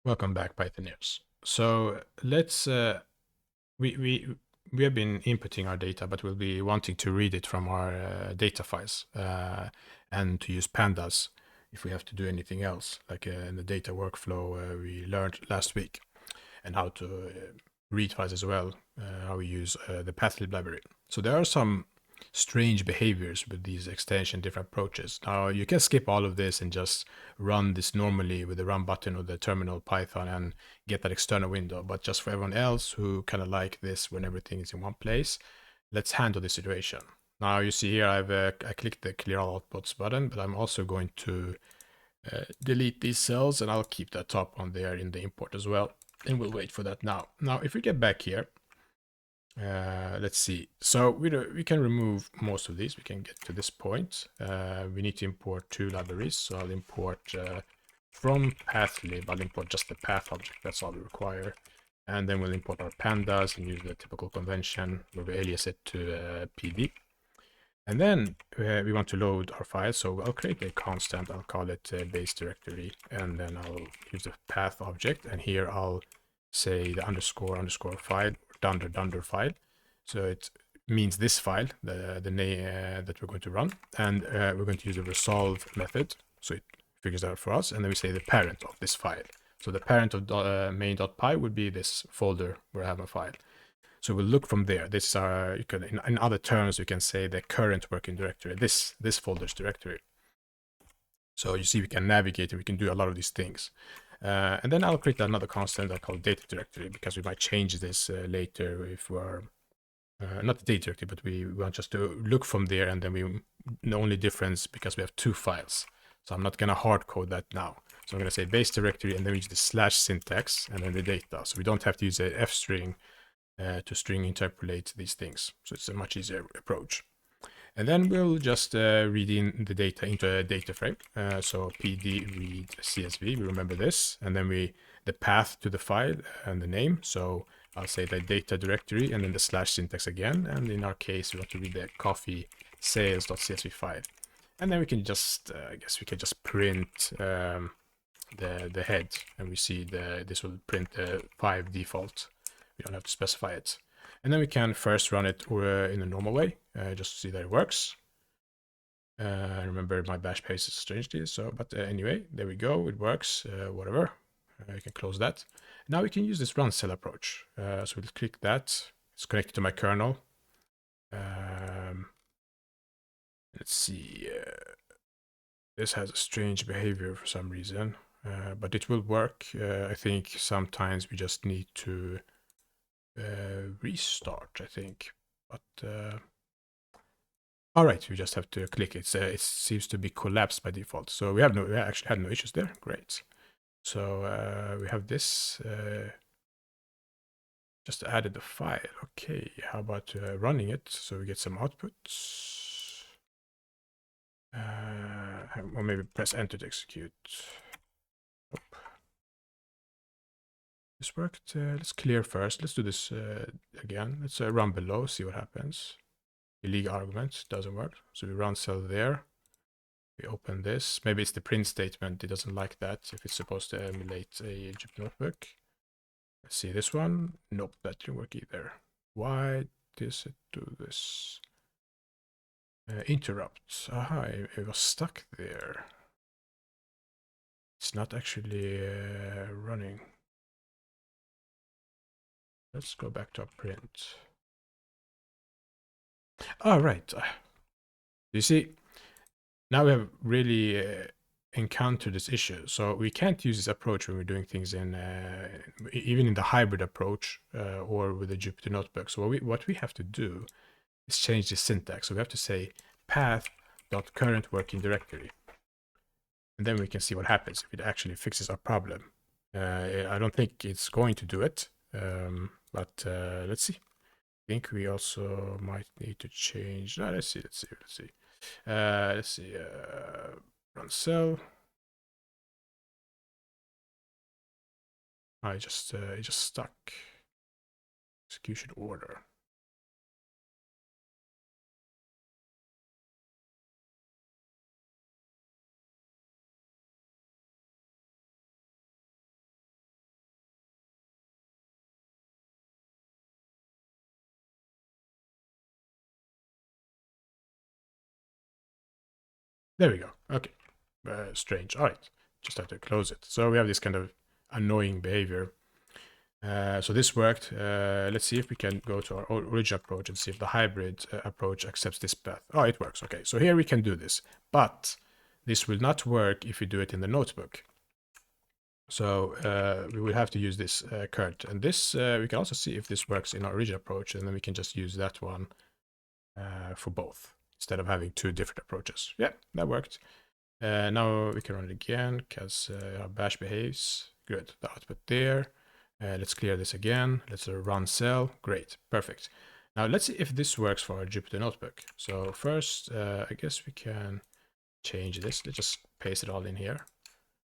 Welcome back, Pythoneers. So let's we have been inputting our data, but we'll be wanting to read it from our data files and to use pandas if we have to do anything else, like in the data workflow we learned last week, and how to read files as well, how we use the pathlib library. So there are some strange behaviors with these extension different approaches. Now you can skip all of this and just run this normally with the run button or the terminal Python and get that external window. But just for everyone else who kind of like this when everything is in one place, let's handle the situation. Now you see here I clicked the clear all outputs button, but I'm also going to delete these cells, and I'll keep that top one there in the import as well. And we'll wait for that now. Now if we get back here, let's see. So we can remove most of these. We can get to this point. We need to import two libraries. So I'll import from pathlib. I'll import just the path object. That's all we require. And then we'll import our pandas and use the typical convention where we alias it to PD. And then we want to load our file. So I'll create a constant. I'll call it base directory. And then I'll use the path object. And here I'll say the underscore file, dunder file. So it means this file, the name that we're going to run. And we're going to use a resolve method. So it figures out for us. And then we say the parent of this file. So the parent of main.py would be this folder where I have my file. So we'll look from there. This is our, in other terms, you can say the current working directory, this folder's directory. So you see we can navigate and we can do a lot of these things. And then I'll create another constant I call data directory, because we might change this later if we're not the data directory, but we want just to look from there, and then the only difference because we have two files. So I'm not going to hard code that now. So I'm going to say base directory and then we use the slash syntax and then the data. So we don't have to use a f string to string interpolate these things. So it's a much easier approach. And then we'll just read in the data into a data frame. So pd read csv, we remember this. And then the path to the file and the name. So I'll say the data directory and then the slash syntax again. And in our case, we want to read the coffee sales.csv file. And then we can just, I guess we can just print the head, and we see this will print the 5 default. We don't have to specify it. And then we can first run it in a normal way, just to see that it works. Remember my bash paste is strangely, so, but anyway, there we go, it works, whatever. You can close that. Now we can use this run cell approach. So we'll click that, it's connected to my kernel. Let's see, this has a strange behavior for some reason, but it will work. I think sometimes we just need to restart, I think, but all right, we just have to click it. It seems to be collapsed by default, so we actually had no issues there. Great. So we have this, just added the file. Okay, how about running it so we get some outputs, or maybe press enter to execute. Nope. This worked. Let's clear first. Let's do this again. Let's run below, see what happens. Illegal argument doesn't work. So we run cell there. We open this. Maybe it's the print statement. It doesn't like that if it's supposed to emulate a Jupyter notebook. Let's see this one. Nope, that didn't work either. Why does it do this? Interrupt. Aha, it was stuck there. It's not actually running. Let's go back to our print. All right. You see, now we have really encountered this issue. So we can't use this approach when we're doing things in, even in the hybrid approach or with the Jupyter notebook. So what we have to do is change the syntax. So we have to say path.current working directory. And then we can see what happens if it actually fixes our problem. I don't think it's going to do it, but let's see. I think we also might need to change. No, let's see. Run cell. It just stuck. Execution order. There we go. Okay. Strange. All right. Just have to close it. So we have this kind of annoying behavior. So this worked. Let's see if we can go to our original approach and see if the hybrid approach accepts this path. Oh, it works. Okay. So here we can do this, but this will not work if we do it in the notebook. So we will have to use this current, and this we can also see if this works in our original approach, and then we can just use that one for both instead of having two different approaches. Yeah, that worked. Now we can run it again because our bash behaves. Good, the output there. Let's clear this again. Let's run cell. Great, perfect. Now let's see if this works for our Jupyter notebook. So first, I guess we can change this. Let's just paste it all in here.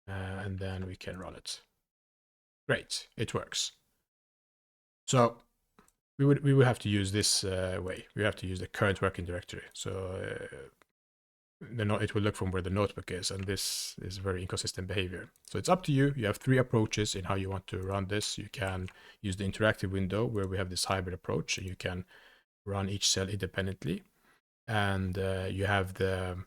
And then we can run it. Great, it works. So we would have to use this way. We have to use the current working directory. So it will look from where the notebook is, and this is very inconsistent behavior. So it's up to you. You have three approaches in how you want to run this. You can use the interactive window where we have this hybrid approach, and you can run each cell independently. And you have the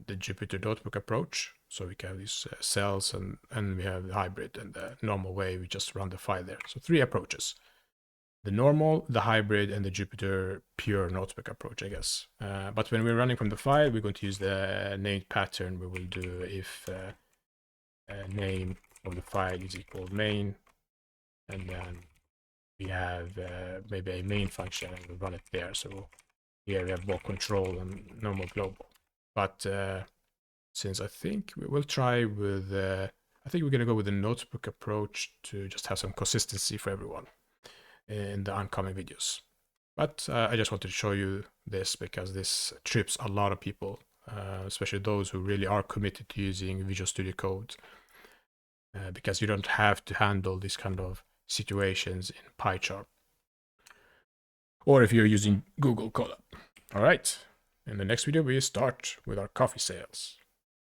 Jupyter notebook approach. So we can have these cells, and we have the hybrid, and the normal way we just run the file there. So three approaches: the normal, the hybrid, and the Jupyter pure notebook approach, I guess. But when we're running from the file, we're going to use the named pattern. We will do if name of the file is equal main, and then we have maybe a main function, and we run it there. So here we have both control and normal global. But since I think we will try with, I think we're going to go with the notebook approach to just have some consistency for everyone in the oncoming videos. But I just wanted to show you this because this trips a lot of people, especially those who really are committed to using Visual Studio Code, because you don't have to handle these kind of situations in PyCharm, or if you're using Google Colab. All right, in the next video we start with our coffee sales.